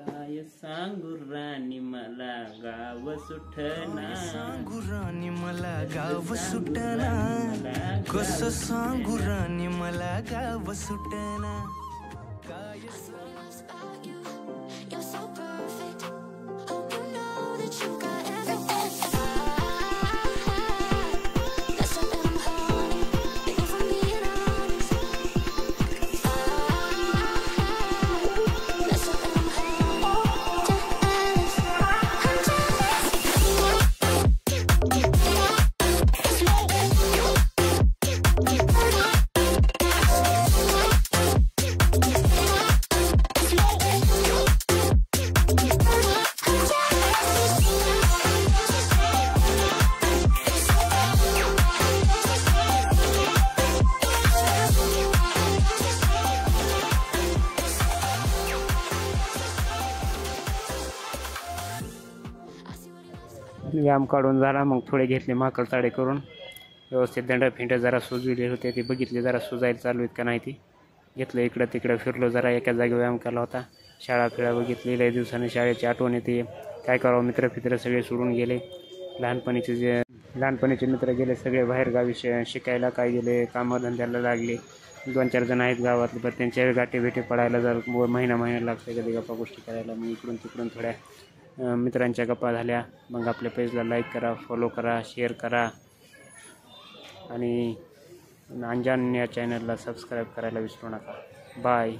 काय सांगू राणी मला गाव सुटना, सांगू राणी मला गाव सुटना, कसं सांगू राणी मला गाव सुटना. काय व्यायाम काढून झाला. मग थोडे घेतले माकड ताडे करून व्यवस्थित दंड फिंड जरा सुजविले होते ते बघितले, जरा सुजायला चालू आहेत का नाही ती घेतलं. इकडं तिकडं फिरलो, जरा एका जागी व्यायाम केला होता. शाळा फिळा बघितली, लय दिवसांनी शाळेची आठवण येते. काय करावं, मित्रफित्र सगळे सोडून गेले. लहानपणीचे मित्र गेले सगळे बाहेरगावी शिकायला, काय गेले कामधंद्याला लागले. 2-4 जण आहेत गावातले, पण त्यांच्या गाठी भेटी पडायला जर महिना लागते कधी गप्पा गोष्टी करायला. मग इकडून तिकडून थोड्या मित्रांच्या गप्पा झाल्या. मग आपल्या पेजला लाईक करा, फॉलो करा, शेअर करा आणि अंजान या चॅनलला सबस्क्राईब करायला विसरू नका. बाय.